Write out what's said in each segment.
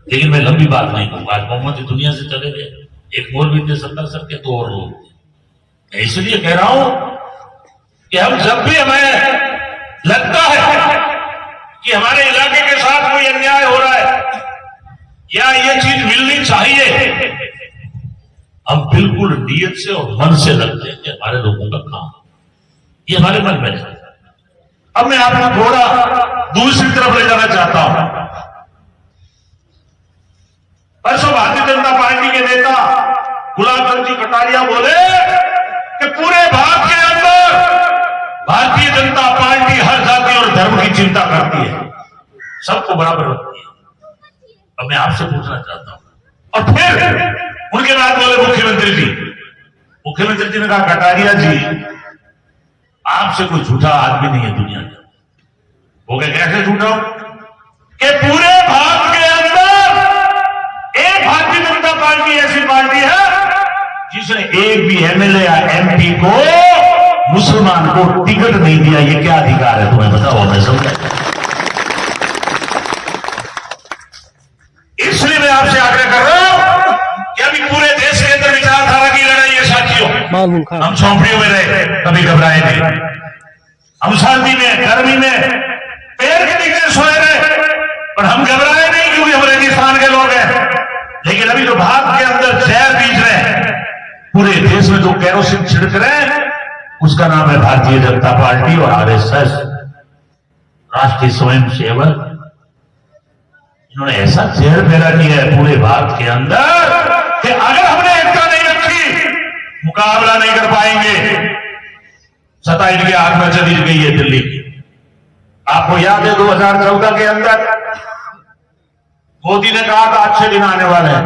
लेकिन मैं लंबी बात नहीं कहूंगा। आज मोहम्मद दुनिया से चले गए, एक मौलवी थे सत्ता सर के, 2 और लोग थे। मैं इसलिए कह रहा हूं कि हम जब भी हमें लगता है कि हमारे इलाके के साथ कोई अन्याय हो रहा है या ये चीज मिलनी चाहिए, हम बिल्कुल नीयत से और मन से लगते हैं कि हमारे लोगों का काम, ये हमारे मन में है। अब मैं आपको थोड़ा दूसरी तरफ ले जाना चाहता हूं। परसों भारतीय जनता पार्टी के नेता गुलाब चंद जी कटारिया बोले कि पूरे भारत के अंदर भारतीय जनता पार्टी हर जाति और धर्म की चिंता करती है, सबको बराबर रखती है। अब मैं आपसे पूछना चाहता हूं, और फिर उनके बाद बोले मुख्यमंत्री जी। मुख्यमंत्री जी ने कहा कटारिया जी आपसे कोई झूठा आदमी नहीं है दुनिया में। वो क्या कैसे झूठा हो कि पूरे भारत के अंदर एक भारतीय जनता पार्टी ऐसी पार्टी है जिसने एक भी एमएलए या एमपी को मुसलमान को टिकट नहीं दिया। ये क्या अधिकार है तुम्हें बताओ, मैं समझा। इसलिए मैं आपसे आग्रह कर रहा हूं कि अभी पूरे देश के अंदर विचारधारा की लड़ाई है साथियों। हम झोंपड़ियों में रहे, कभी घबराए नहीं। हम सर्दी में, गर्मी में पेड़ के नीचे सोए रहे, पर हम घबराए नहीं क्योंकि हम रेगिस्तान के लोग हैं। लेकिन अभी जो भारत के अंदर जहर बीज रहे हैं, पूरे देश में जो केरोसिन छिड़क रहे हैं, उसका नाम है भारतीय जनता पार्टी और आरएसएस, राष्ट्रीय स्वयंसेवक। इन्होंने ऐसा जहर फैला किया है पूरे भारत के अंदर कि अगर हमने एकता नहीं रखी, मुकाबला नहीं कर पाएंगे। सत्ता इनके हाथ में चली गई है दिल्ली की। आपको याद है 2014 के अंदर मोदी ने कहा था अच्छे दिन आने वाले हैं,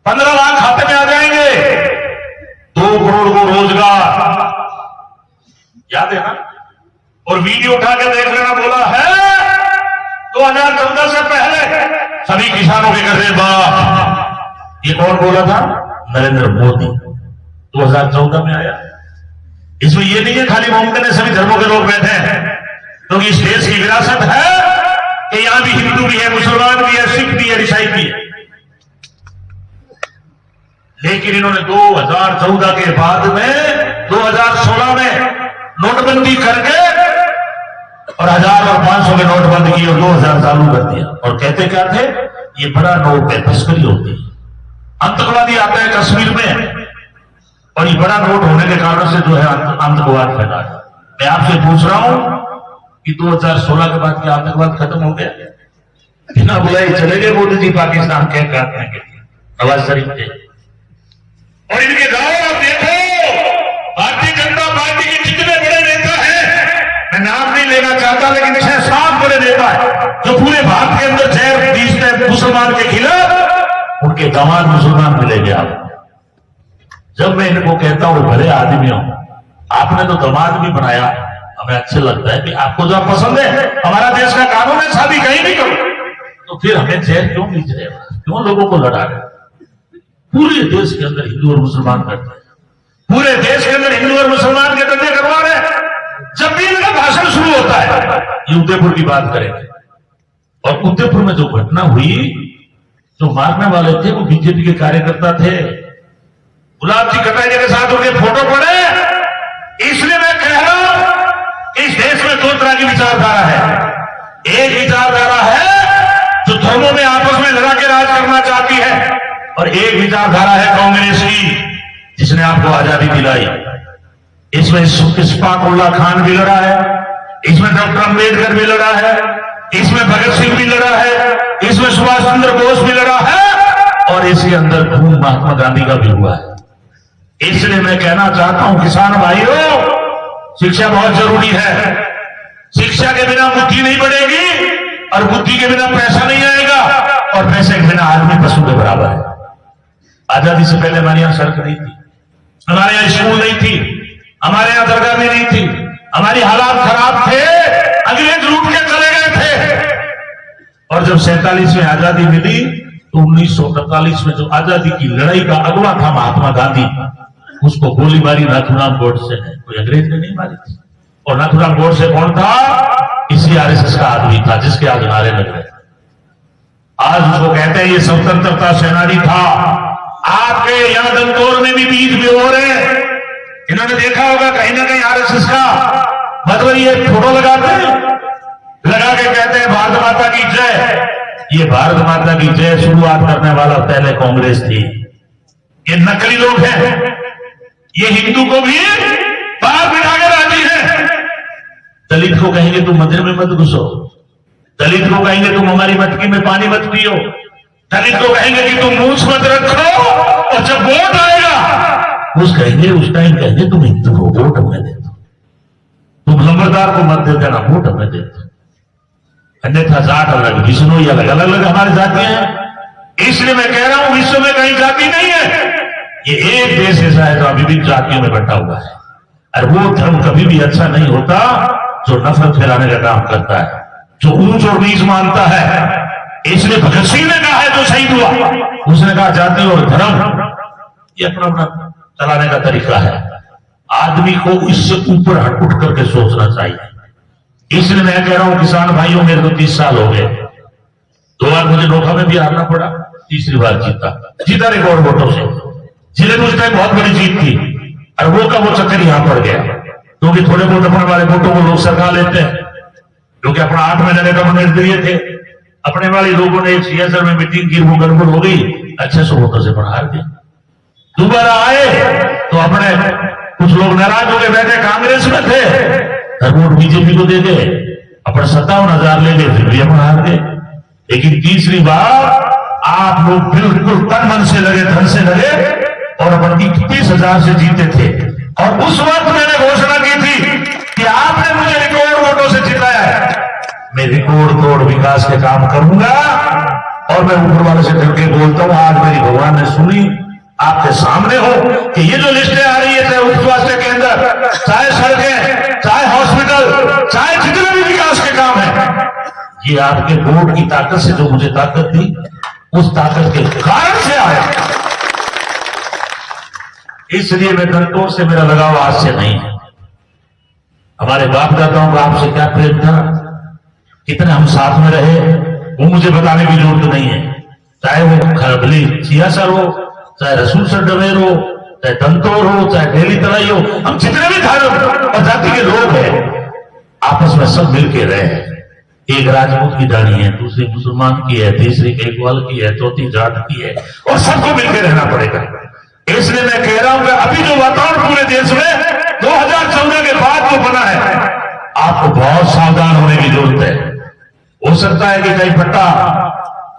15 लाख खाते में आ जाएंगे, 2 करोड़ को रोजगार, याद है ना। और वीडियो उठा के देख लेना, बोला है 2014 से पहले सभी किसानों के घर में बात। ये कौन बोला था? नरेंद्र मोदी। 2014 में आया। इसमें ये नहीं है खाली मुमकिन है सभी धर्मों के लोग बैठे हैं, क्योंकि इस देश की विरासत है कि यहां भी हिंदू भी है, मुसलमान भी है, सिख भी है, ईसाई भी है। लेकिन इन्होंने 2014 के बाद में 2016 में नोटबंदी करके और 1000 और 500 के नोट बंद किए और 2000 चालू कर दिया। और कहते क्या थे? ये बड़ा नोट है, तस्करी होती है, आतंकवादी आता है कश्मीर में, और ये बड़ा नोट होने के कारण से जो है आतंकवाद फैला है। मैं आपसे पूछ रहा हूं कि 2016 के बाद क्या आतंकवाद खत्म हो गया? बिना बुलाए चले गए मोदी जी पाकिस्तान के काटने के लिए, नवाज शरीफ थे। और इनके गांव आप देखो, भारतीय जनता पार्टी के जितने बड़े नेता हैं, मैं नाम नहीं लेना चाहता, लेकिन 6-7 बड़े नेता है जो पूरे भारत के अंदर जहर बीजते हैं मुसलमान के खिलाफ, उनके दामाद मुसलमान मिलेंगे आप। जब मैं इनको कहता हूं भले आदमी हो, आपने तो दामाद भी बनाया, हमें अच्छा लगता है कि आपको जो पसंद है, हमारा देश का कानून है शादी कहीं भी करो, तो फिर हमें जहर क्यों बीज रहे, क्यों लोगों को लड़ा रहे? पूरे देश के अंदर हिंदू और मुसलमान करते हैं, पूरे देश के अंदर हिंदू और मुसलमान के धंधे करवा रहे हैं। जब भी इनका भाषण शुरू होता है, ये उदयपुर की बात करेंगे, और उदयपुर में जो घटना हुई, जो मारने वाले थे वो बीजेपी के कार्यकर्ता थे। गुलाब जी कटारिया के साथ उनके फोटो पड़े। इसलिए मैं कह रहा हूं इस देश में 2 तरह की विचारधारा है। एक विचारधारा है जो धर्मों में आपस में लड़ा के राज करना चाहती है, और एक विचारधारा है कांग्रेस की, जिसने आपको आजादी दिलाई। इसमें इशफाक उल्लाह खान भी लड़ा है, इसमें डॉक्टर अंबेडकर भी लड़ा है, इसमें भगत सिंह भी लड़ा है, इसमें सुभाष चंद्र बोस भी लड़ा है, और इसके अंदर खून महात्मा गांधी का भी हुआ है। इसलिए मैं कहना चाहता हूं किसान भाइयों, शिक्षा बहुत जरूरी है। शिक्षा के बिना बुद्धि नहीं बढ़ेगी, और बुद्धि के बिना पैसा नहीं आएगा, और पैसे के बिना आदमी पशु के बराबर है। आजादी से पहले हमारे यहां सड़क नहीं थी, हमारे यहां स्कूल नहीं थी, हमारे यहां दरगाह भी नहीं थी, हमारी हालात खराब थे, अंग्रेज लूट के चले गए थे। और जब 47 में आजादी मिली, तो 1948 में जो आजादी की लड़ाई का अगवा था महात्मा गांधी, उसको गोली मारी नाथूराम गोडसे ने, कोई अंग्रेज ने नहीं मारी थी। और नाथूराम गोडसे कौन था? इसी आरएसएस का आदमी था जिसके आज नारे लग रहे। आज उसको कहते हैं ये स्वतंत्रता सेनानी था। आपके यहां दंतौर में भी बीज भी हो रहे हैं। इन्होंने देखा होगा कहीं ना कहीं आरएसएस का मतलब ये फोटो लगाते हैं, लगा के कहते हैं भारत माता की जय। ये भारत माता की जय शुरुआत करने वाला पहले कांग्रेस थी। ये नकली लोग हैं। ये हिंदू को भी बाहर बिठा के राजी है। दलित को कहेंगे तुम मंदिर में मत घुसो, दलित को कहेंगे तुम हमारी मटकी में पानी मत पियो, दलित को कहेंगे कि तुम मूछ मत रखो, और जब वोट आएगा उस टाइम कहेंगे तुम हिंदू हो, वोट हमें दे दो, तुम लंबरदार को मत दे देना, वोट हमें दे दो। अन्यथा जाट अलग, विष्णु अलग, अलग अलग हमारी जातियां हैं। इसलिए मैं कह रहा हूं विश्व में कहीं जाति नहीं है। ये एक देश ऐसा है जो विभिन्न जातियों में बंटा हुआ है। और वो धर्म कभी भी अच्छा नहीं होता जो नफरत फैलाने का काम करता है, जो ऊंच और नीच मानता है। इसलिए भगत सिंह ने कहा है जो शहीद हुआ, उसने कहा जाति और धर्म ये अपना अपना चलाने का तरीका है। आदमी को इससे ऊपर उठ करके सोचना चाहिए। इसलिए मैं कह रहा हूं किसान भाइयों, मेरे को 30 साल हो गए। 2 बार मुझे नोखा में भी हारना पड़ा, तीसरी बार जीता रिकॉर्ड वोटों से। जिले में उस टाइम बहुत बड़ी जीत थी, और वो का वो चक्कर यहां पड़ गया, क्योंकि थोड़े बहुत अपने वाले वोटों को लोग सरका लेते हैं, क्योंकि अपना 8 महीने रिकमेंड दिए थे। अपने वाले लोगों ने एक सीएसआर में मीटिंग की, वो गड़बड़ हो गई, 600 वोटों से हार गए। दोबारा आए तो अपने कुछ लोग नाराज हो गए, बैठे कांग्रेस में थे, वोट बीजेपी को दे गए, अपने 57,000 ले गए, फिर भी अपन हार गए। लेकिन तीसरी बार आप लोग बिल्कुल तन मन से लगे, धन से लगे, और अपन 31,000 से जीते थे। और उस वक्त मैंने घोषणा की थी कि आपने मुझे रिकॉर्ड वोटों से जिताया है, मैं रिकॉर्ड तोड़ विकास के काम करूंगा। और मैं ऊपर वाले से डर के बोलता हूं, आज मेरी भगवान ने सुनी, आपके सामने हो कि ये जो लिस्टें आ रही है, चाहे उप स्वास्थ्य केंद्र, चाहे सड़कें, चाहे हॉस्पिटल, चाहे जितने भी विकास के काम है, ये आपके वोट की ताकत से, जो मुझे ताकत थी, उस ताकत के कारण से आया। इसलिए मैं दंतों से मेरा लगाव आज से नहीं है। हमारे बाप दादाओं का आपसे क्या प्रेम था, कितने हम साथ में रहे, वो मुझे बताने की जरूरत नहीं है। चाहे वो खरबली सियासर हो, चाहे रसूल सर डबेर हो, चाहे दंतौर हो, चाहे डेली तलाई हो, हम जितने भी धर्म और जाति के लोग हैं, आपस में सब मिलके रहे। एक राजपूत की दाढ़ी है, दूसरी मुसलमान की है, तीसरी केकवाल की है, चौथी जाट की है, और सबको मिलकर रहना पड़ेगा। इसलिए मैं कह रहा हूं कि अभी जो वातावरण पूरे देश में 2014 के बाद जो बना है, आपको बहुत सावधान होने की जरूरत है। हो सकता है कि कहीं पट्टा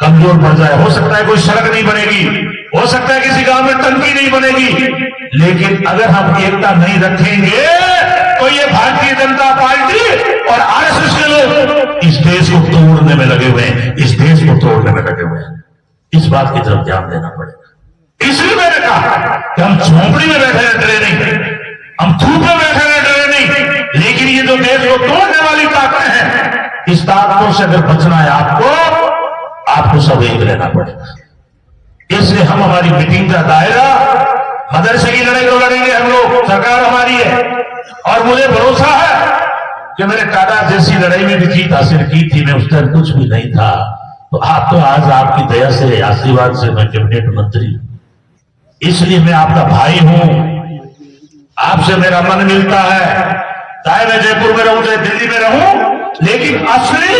कमजोर पड़ जाए, हो सकता है कोई सड़क नहीं बनेगी, हो सकता है किसी गांव में टंकी नहीं बनेगी, लेकिन अगर हम एकता नहीं रखेंगे तो ये भारतीय जनता पार्टी और आरएसएस के लोग इस देश को तोड़ने में लगे हुए हैं, इस देश को तोड़ने में लगे हुए हैं। इस बात की तरफ ध्यान देना पड़ेगा। इसलिए मैंने कहा कि हम झोपड़ी में बैठे रह डरे नहीं, हम धूप में बैठे रह डरे नहीं, लेकिन ये जो देश को तोड़ने वाली ताकतें हैं, इस ताकतों से अगर बचना है आपको सब एक रहना पड़ेगा। इसलिए हम हमारी मीटिंग का दायरा मदरसे की लड़ाई तो लड़ेंगे हम लोग, सरकार हमारी है, और मुझे भरोसा है कि मेरे दादा जैसी लड़ाई में भी जीत हासिल की थी, मैं उस टाइम कुछ भी नहीं था, तो आप तो आज आपकी दया से, आशीर्वाद से मैं कैबिनेट मंत्री हूं। इसलिए मैं आपका भाई हूं, आपसे मेरा मन मिलता है, चाहे मैं जयपुर में रहूं, चाहे दिल्ली में रहूं, लेकिन असली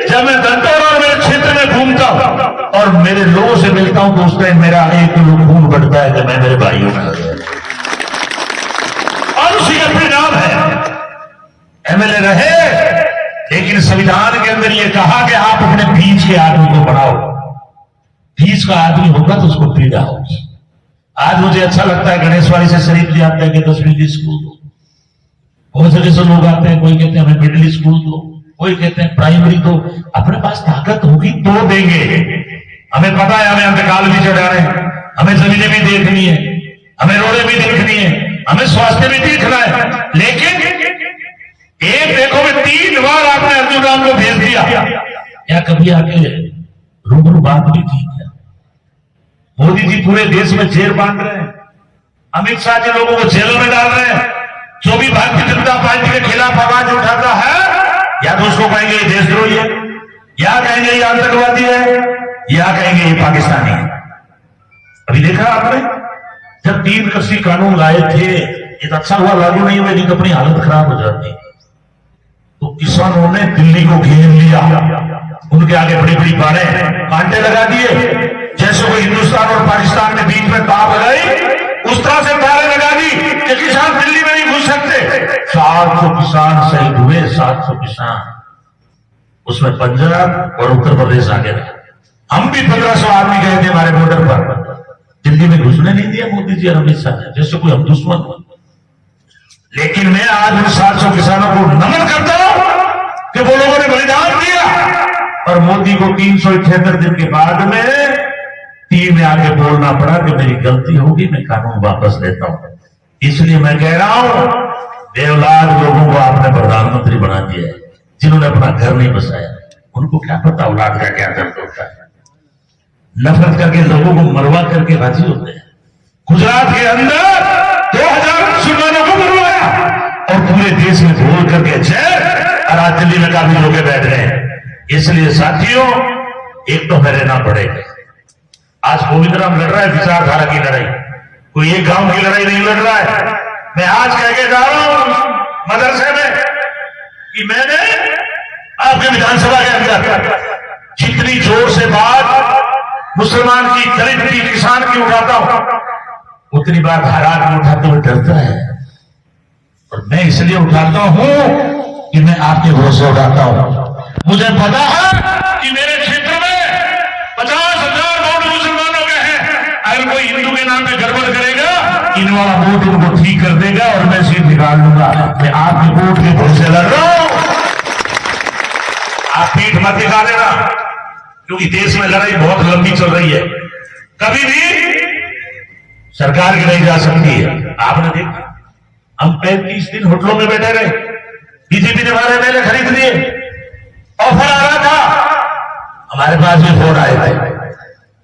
जब मैं दंतौर और मेरे क्षेत्र में घूमता हूं और मेरे लोगों से मिलता हूं, तो उस टाइम मेरा एक खून बढ़ता है कि मैं मेरे भाइयों में, और उसी का परिणाम है एमएलए रहे, लेकिन संविधान के अंदर यह कहा कि आप अपने बीच के आदमी को बढ़ाओ। बीच का आदमी होगा तो उसको पीड़ा होगी। आज मुझे अच्छा लगता है गणेशवाड़ी से शरीफ जी आते हैं कि 10वीं की स्कूल दो, बहुत जगह से लोग आते हैं, कोई कहते हैं हमें मिडिल स्कूल दो, कोई कहते हैं प्राइमरी दो। अपने पास ताकत होगी तो देंगे। हमें पता है हमें अंतकाल भी चढ़ाने, हमें जमीनें भी देखनी है, हमें रोडें भी देखनी है, हमें स्वास्थ्य भी देखना है, लेकिन एक देखो कि 3 बार आपने अर्जुन राम को भेज दिया, या कभी आके रूबरू बात भी की क्या? मोदी जी पूरे देश में जेल बांध रहे हैं, अमित शाह जी लोगों को जेलों में डाल रहे हैं। जो भी भारतीय जनता पार्टी के खिलाफ आवाज उठाता है, या तो उसको कहेंगे ये देशद्रोही है, या कहेंगे ये आतंकवादी है, या कहेंगे ये पाकिस्तानी है। अभी देखा आपने, जब 3 कृषि कानून लाए थे, ये तो अच्छा हुआ लागू नहीं हुए, नहीं तो अपनी हालत खराब हो जाती। तो किसानों ने दिल्ली को घेर लिया, उनके आगे बड़ी बड़ी बाड़ें कांटे लगा दिए, जैसे कोई हिंदुस्तान और पाकिस्तान ने बीच में तार लगाई, उस तरह से तारें लगा दी कि किसान दिल्ली में नहीं घुस सकते। 700 किसान शहीद हुए, 700 किसान, उसमें पंजाब और उत्तर प्रदेश आगे रहा। हम भी 1500 आदमी गए थे हमारे बॉर्डर पर, दिल्ली में घुसने नहीं दिया मोदी जी और अमित शाह ने, जैसे कोई हम दुश्मन हो। लेकिन मैं आज उन 700 किसानों को नमन करता हूं कि वो लोगों ने बलिदान दिया, और मोदी को 378 दिन के बाद में टीम में आके बोलना पड़ा कि मेरी गलती होगी, मैं कानून वापस लेता हूं। इसलिए मैं कह रहा हूं, बेऔलाद लोगों को आपने प्रधानमंत्री बना दिया है, जिन्होंने अपना घर नहीं बसाया, उनको क्या पता औलाद का क्या दर्द होता है। नफरत करके लोगों को मरवा करके राजी होते हैं। गुजरात के अंदर 2000 मुसलमानों को मरवाया और पूरे देश में बोल करके जय, और आज दिल्ली में काफी लोग बैठ गए। इसलिए साथियों, एक तो रहना पड़ेगा। आज गोविंदराम लड़ रहा है विचारधारा की लड़ाई, कोई एक गांव की लड़ाई नहीं लड़ रहा है। मैं आज कह के जा रहा हूं मदरसे में कि मैंने आपके विधानसभा के अंदर जितनी जोर से बात मुसलमान की, दलित की, किसान की उठाता हूं, उतनी बात हर आदमी उठाते हुए डरता है। और मैं इसलिए उठाता हूं कि मैं आपके भरोसे उठाता हूं। मुझे पता है कि मेरे क्षेत्र में 50,000 वोट मुसलमानों के हैं। अगर कोई हिंदू के नाम पे गड़बड़ करेगा, इन वाला वोट उनको ठीक कर देगा और मैं सीट निकाल लूंगा। मैं आपके वोट के भरोसे लड़ रहा हूं, आप पीठ मत दिखा देना, क्योंकि देश में लड़ाई बहुत लंबी चल रही है, कभी भी सरकार की नहीं जा सकती है। आपने देखा, हम 35 दिन होटलों में बैठे रहे, बीजेपी ने हमारे मेले खरीद लिए, ऑफर आ रहा था, हमारे पास भी फोन आए थे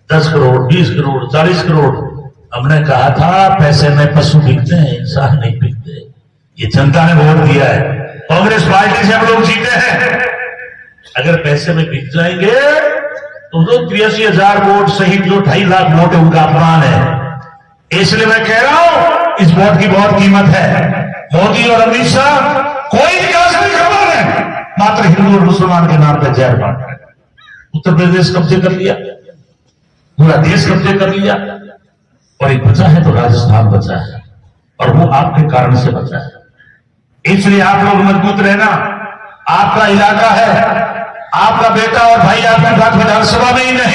10 करोड़, 20 करोड़, 40 करोड़। हमने कहा था पैसे में पशु बिकते हैं, इंसान नहीं बिकते। ये जनता ने वोट दिया है, कांग्रेस पार्टी से हम लोग जीते हैं। अगर पैसे में बिक जाएंगे तो 83,000 वोट सहित जो 2.5 लाख वोट है उनका अपमान है। इसलिए मैं कह रहा हूं, इस वोट की बहुत कीमत है। मोदी और अमित शाह कोई विकास नहीं कर पा रहे, मात्र हिंदू और मुसलमान के नाम पर जहर बांट रहे। उत्तर प्रदेश कब्जे कर लिया, पूरा देश कब्जे कर लिया, और एक बचा है तो राजस्थान बचा है, और वो आपके कारण से बचा है। इसलिए आप लोग मजबूत रहना, आपका इलाका है, आपका बेटा और भाई आपकी बात विधानसभा में ही नहीं